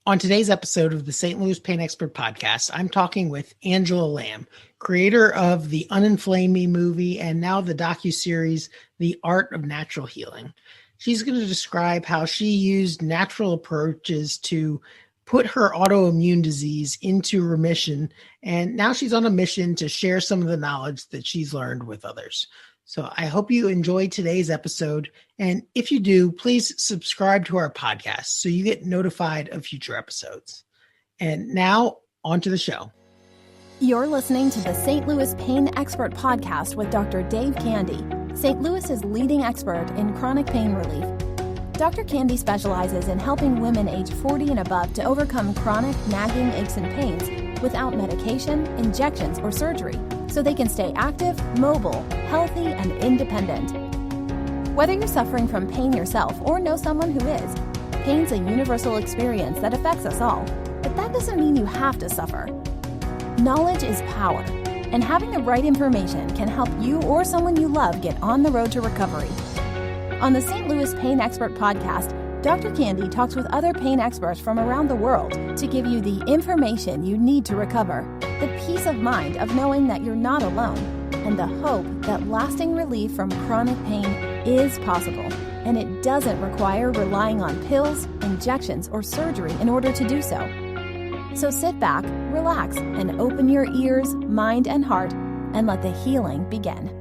On today's episode of the St. Louis Pain Expert Podcast, I'm talking with Angela Lamb, creator of the Un-Inflame Me movie and now the docuseries, The Art of Natural Healing. She's going to describe how she used natural approaches to put her autoimmune disease into remission, and now she's on a mission to share some of the knowledge that she's learned with others. So I hope you enjoyed today's episode. And if you do, please subscribe to our podcast so you get notified of future episodes. And now on to the show. You're listening to the St. Louis Pain Expert Podcast with Dr. Dave Candy, St. Louis's leading expert in chronic pain relief. Dr. Candy specializes in helping women age 40 and above to overcome chronic, nagging aches and pains without medication, injections, or surgery, so they can stay active, mobile, healthy, and independent. Whether you're suffering from pain yourself or know someone who is, pain's a universal experience that affects us all, but that doesn't mean you have to suffer. Knowledge is power, and having the right information can help you or someone you love get on the road to recovery. On the St. Louis Pain Expert Podcast, Dr. Candy talks with other pain experts from around the world to give you the information you need to recover, the peace of mind of knowing that you're not alone, and the hope that lasting relief from chronic pain is possible, and it doesn't require relying on pills, injections, or surgery in order to do so. So sit back, relax, and open your ears, mind, and heart, and let the healing begin.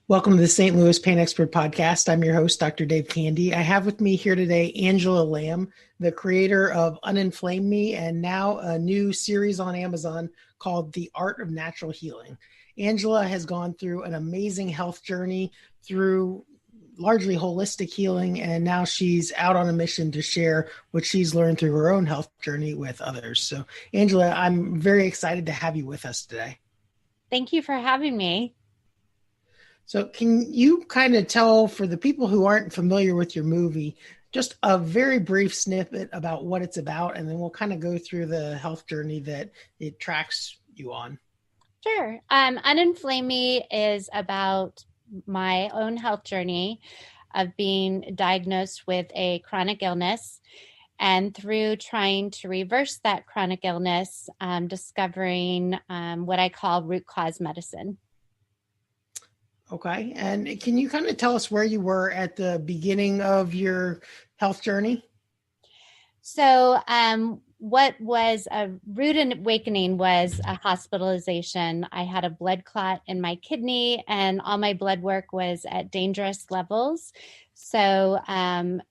Welcome to the St. Louis Pain Expert Podcast. I'm your host, Dr. Dave Candy. I have with me here today Angela Lamb, the creator of Un-Inflame Me and now a new series on Amazon called The Art of Natural Healing. Angela has gone through an amazing health journey through largely holistic healing, and now she's out on a mission to share what she's learned through her own health journey with others. So, Angela, I'm very excited to have you with us today. Thank you for having me. So can you kind of tell, for the people who aren't familiar with your movie, just a very brief snippet about what it's about, and then we'll kind of go through the health journey that it tracks you on. Sure. Un-Inflame Me is about my own health journey of being diagnosed with a chronic illness, and through trying to reverse that chronic illness, discovering what I call root cause medicine. Okay. And can you kind of tell us where you were at the beginning of your health journey? So what was a rude awakening was a hospitalization. I had a blood clot in my kidney, and all my blood work was at dangerous levels. So in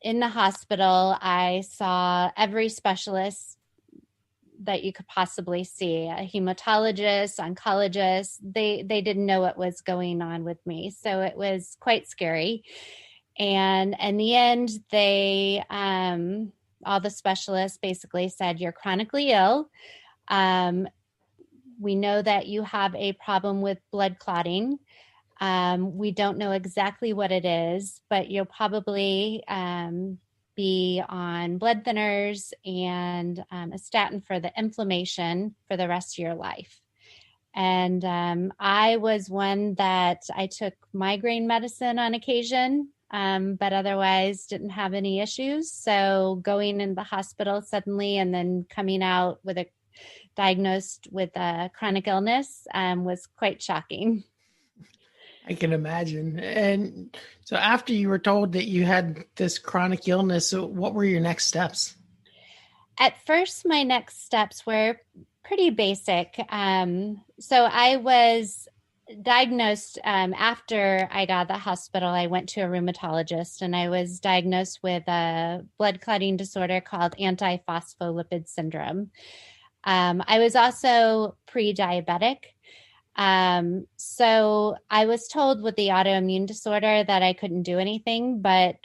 the hospital, I saw every specialist that you could possibly see, a hematologist, oncologist. They didn't know what was going on with me. So it was quite scary. And in the end, they, all the specialists basically said, you're chronically ill. We know that you have a problem with blood clotting. We don't know exactly what it is, but you'll probably, be on blood thinners and a statin for the inflammation for the rest of your life. And I was one that I took migraine medicine on occasion, but otherwise didn't have any issues. So going in the hospital suddenly and then coming out with diagnosed with a chronic illness was quite shocking. I can imagine. And so after you were told that you had this chronic illness, so what were your next steps? At first, my next steps were pretty basic. So I was diagnosed after I got out of the hospital. I went to a rheumatologist, and I was diagnosed with a blood clotting disorder called antiphospholipid syndrome. I was also pre-diabetic. So I was told with the autoimmune disorder that I couldn't do anything, but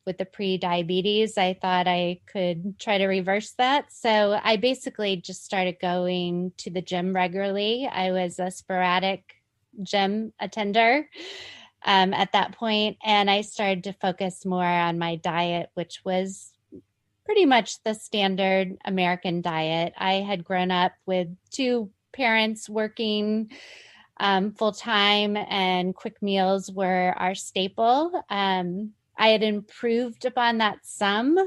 with the pre-diabetes, I thought I could try to reverse that. So I basically just started going to the gym regularly. I was a sporadic gym attender at that point, and I started to focus more on my diet, which was pretty much the standard American diet. I had grown up with two parents working Full time and quick meals were our staple. I had improved upon that some,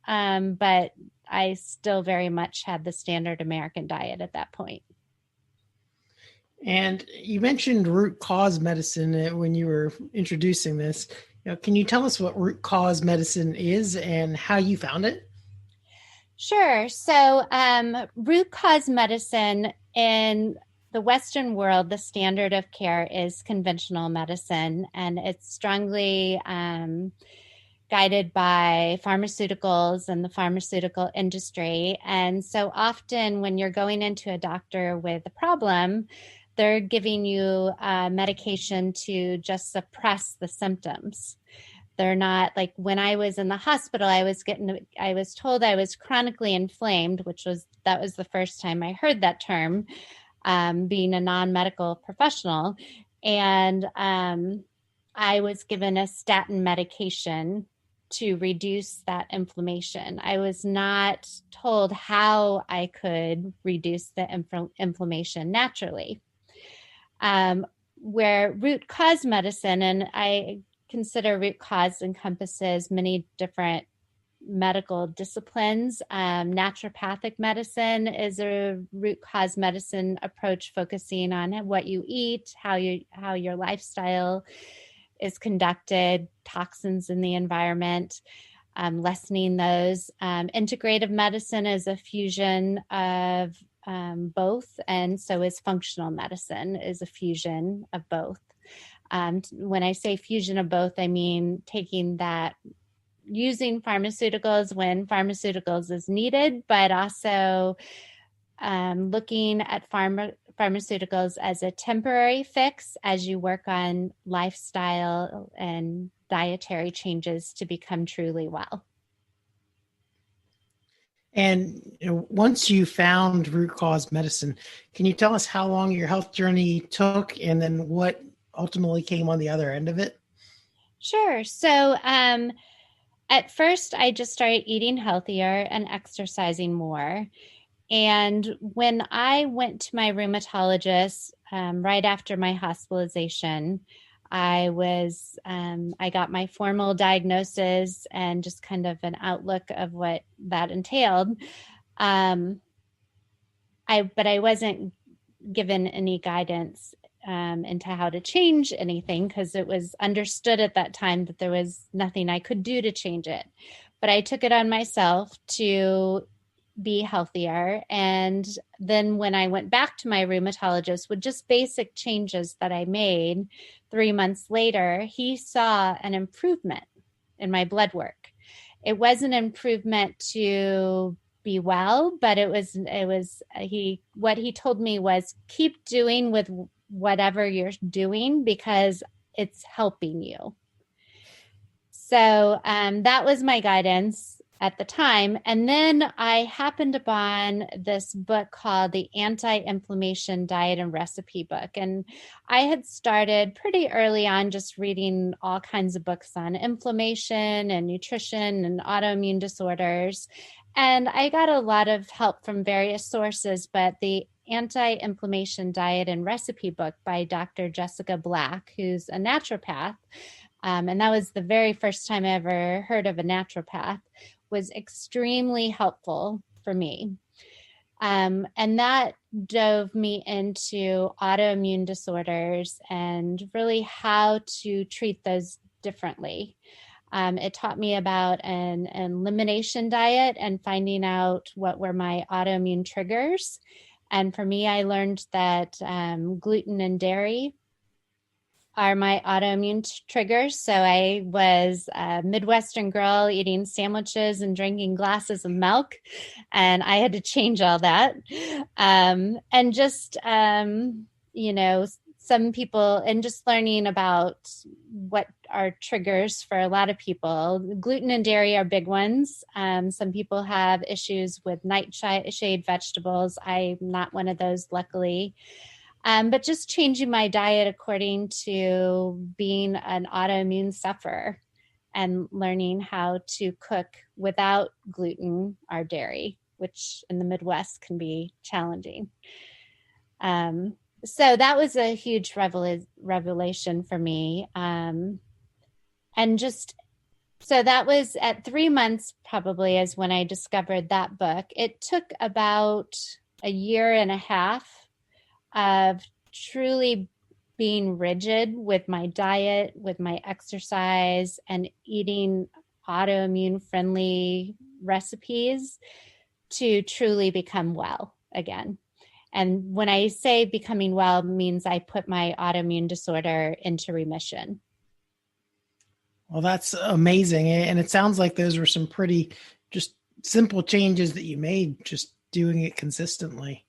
but I still very much had the standard American diet at that point. And you mentioned root cause medicine when you were introducing this. Can you tell us what root cause medicine is and how you found it? Sure. So, root cause medicine in the Western world, the standard of care is conventional medicine, and it's strongly guided by pharmaceuticals and the pharmaceutical industry. And so often when you're going into a doctor with a problem, they're giving you medication to just suppress the symptoms. They're not like when I was in the hospital, I was told I was chronically inflamed, that was the first time I heard that term, being a non-medical professional. And I was given a statin medication to reduce that inflammation. I was not told how I could reduce the inflammation naturally. Where root cause medicine, and I consider root cause encompasses many different medical disciplines. Naturopathic medicine is a root cause medicine approach focusing on what you eat, how your lifestyle is conducted, toxins in the environment, lessening those. Integrative medicine is a fusion of both, and so is functional medicine is a fusion of both. When I say fusion of both, I mean taking that, using pharmaceuticals when pharmaceuticals is needed, but also looking at pharmaceuticals as a temporary fix as you work on lifestyle and dietary changes to become truly well. And once you found root cause medicine, can you tell us how long your health journey took and then what ultimately came on the other end of it? Sure. So at first, I just started eating healthier and exercising more. And when I went to my rheumatologist right after my hospitalization, I got my formal diagnosis and just kind of an outlook of what that entailed. But I wasn't given any guidance into how to change anything because it was understood at that time that there was nothing I could do to change it. But I took it on myself to be healthier. And then when I went back to my rheumatologist with just basic changes that I made 3 months later, he saw an improvement in my blood work. It was an improvement to be well, but what he told me was keep doing with whatever you're doing because it's helping you. So that was my guidance at the time. And then I happened upon this book called the Anti-Inflammation Diet and Recipe Book. And I had started pretty early on just reading all kinds of books on inflammation and nutrition and autoimmune disorders. And I got a lot of help from various sources, but the Anti-Inflammation Diet and Recipe Book by Dr. Jessica Black, who's a naturopath, and that was the very first time I ever heard of a naturopath, was extremely helpful for me. And that dove me into autoimmune disorders and really how to treat those differently. It taught me about an elimination diet and finding out what were my autoimmune triggers. And for me, I learned that gluten and dairy are my autoimmune triggers. So I was a Midwestern girl eating sandwiches and drinking glasses of milk, and I had to change all that. And just, some people, and just learning about what are triggers for a lot of people. Gluten and dairy are big ones. Some people have issues with nightshade vegetables. I'm not one of those, luckily. But just changing my diet according to being an autoimmune sufferer and learning how to cook without gluten or dairy, which in the Midwest can be challenging. So that was a huge revelation for me. And just so that was at 3 months, probably, is when I discovered that book. It took about a year and a half of truly being rigid with my diet, with my exercise, and eating autoimmune friendly recipes to truly become well again. And when I say becoming well, means I put my autoimmune disorder into remission. Well, that's amazing. And it sounds like those were some pretty just simple changes that you made, just doing it consistently.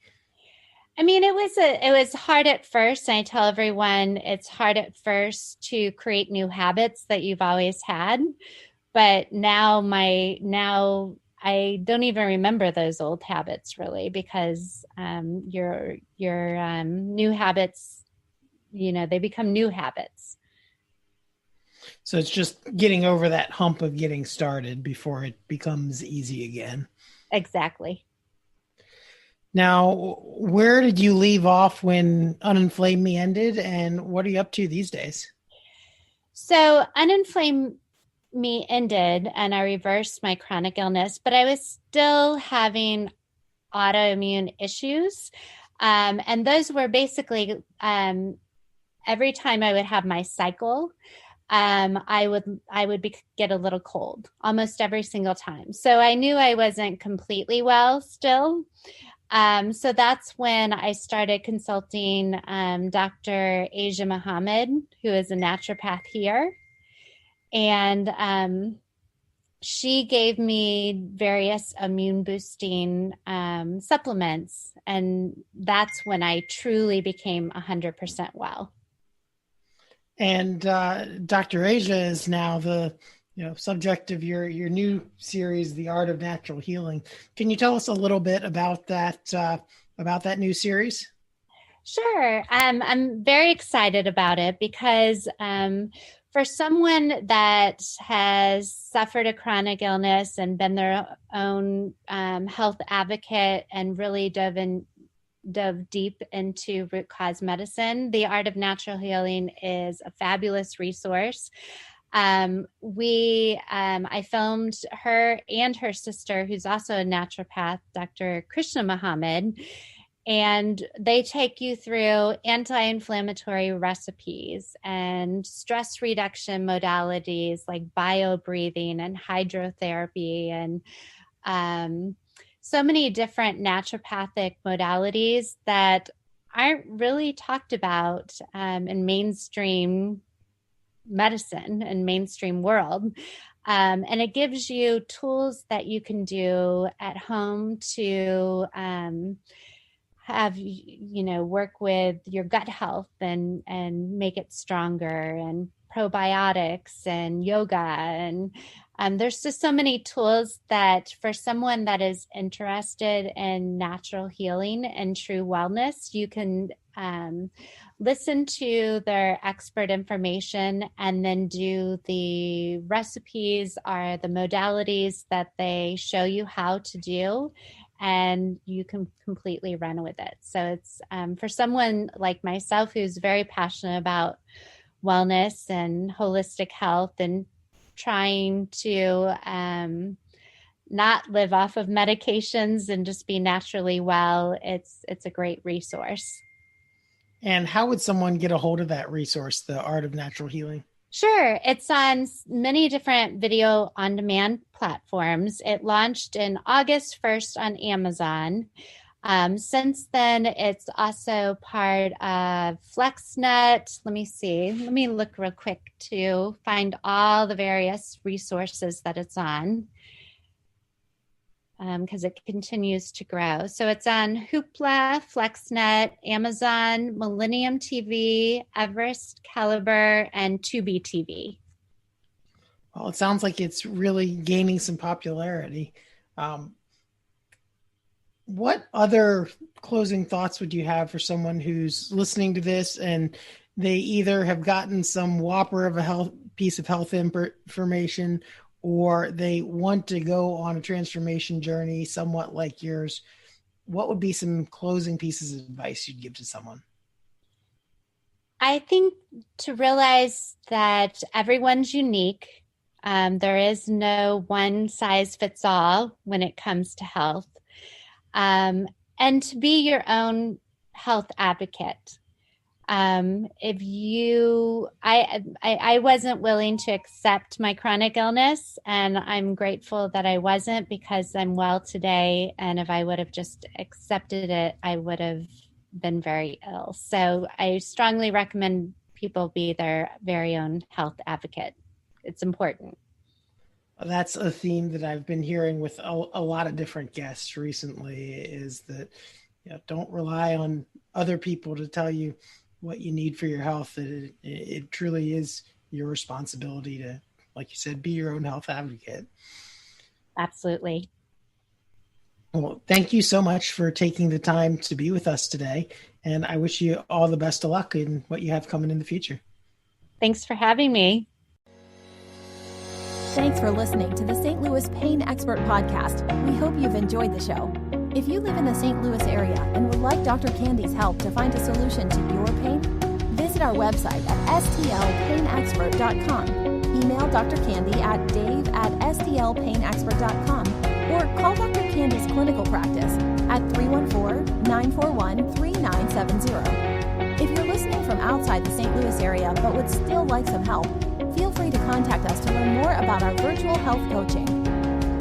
I mean, it was hard at first. And I tell everyone it's hard at first to create new habits that you've always had. But now I don't even remember those old habits really, because your new habits, they become new habits. So it's just getting over that hump of getting started before it becomes easy again. Exactly. Now, where did you leave off when Un-Inflame Me ended, and what are you up to these days? So Un-Inflame Me ended and I reversed my chronic illness, but I was still having autoimmune issues. And those were basically every time I would have my cycle, I would get a little cold almost every single time. So I knew I wasn't completely well still. So that's when I started consulting Dr. Asia Muhammad, who is a naturopath here. And she gave me various immune boosting supplements. And that's when I truly became 100% well. And Dr. Asia is now the subject of your new series, The Art of Natural Healing. Can you tell us a little bit about that new series? Sure. I'm very excited about it because for someone that has suffered a chronic illness and been their own health advocate and really dove deep into root cause medicine, The Art of Natural Healing is a fabulous resource. I filmed her and her sister, who's also a naturopath, Dr. Krishna Muhammad, and they take you through anti-inflammatory recipes and stress reduction modalities like bio-breathing and hydrotherapy and so many different naturopathic modalities that aren't really talked about in mainstream medicine and mainstream world. And it gives you tools that you can do at home to have work with your gut health and make it stronger, and probiotics and yoga, and there's just so many tools that for someone that is interested in natural healing and true wellness, you can listen to their expert information and then do the recipes or the modalities that they show you how to do, and you can completely run with it. So it's for someone like myself who's very passionate about wellness and holistic health and trying to not live off of medications and just be naturally well. It's a great resource. And how would someone get a hold of that resource, The Art of Natural Healing? Sure. It's on many different video on demand platforms. It launched in August 1st on Amazon. Since then, it's also part of FlexNet. Let me see. Let me look real quick to find all the various resources that it's on, because it continues to grow. So it's on Hoopla, FlexNet, Amazon, Millennium TV, Everest, Caliber, and Tubi TV. Well, it sounds like it's really gaining some popularity. What other closing thoughts would you have for someone who's listening to this and they either have gotten some whopper of a piece of health information, or they want to go on a transformation journey somewhat like yours? What would be some closing pieces of advice you'd give to someone? I think to realize that everyone's unique. There is no one size fits all when it comes to health. And to be your own health advocate. If you, I wasn't willing to accept my chronic illness, and I'm grateful that I wasn't, because I'm well today. And if I would have just accepted it, I would have been very ill. So I strongly recommend people be their very own health advocate. It's important. That's a theme that I've been hearing with a lot of different guests recently, is that, don't rely on other people to tell you what you need for your health. It truly is your responsibility to, like you said, be your own health advocate. Absolutely. Well, thank you so much for taking the time to be with us today. And I wish you all the best of luck in what you have coming in the future. Thanks for having me. Thanks for listening to the St. Louis Pain Expert Podcast. We hope you've enjoyed the show. If you live in the St. Louis area and would like Dr. Candy's help to find a solution to your pain, visit our website at stlpainexpert.com. Email Dr. Candy at dave@stlpainexpert.com or call Dr. Candy's clinical practice at 314-941-3970. If you're listening from outside the St. Louis area but would still like some help, feel free to contact us to learn more about our virtual health coaching.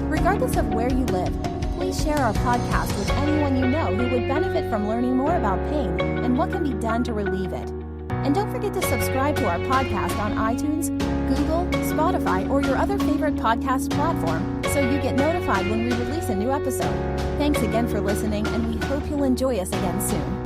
Regardless of where you live, please share our podcast with anyone you know who would benefit from learning more about pain and what can be done to relieve it. And don't forget to subscribe to our podcast on iTunes, Google, Spotify, or your other favorite podcast platform so you get notified when we release a new episode. Thanks again for listening, and we hope you'll enjoy us again soon.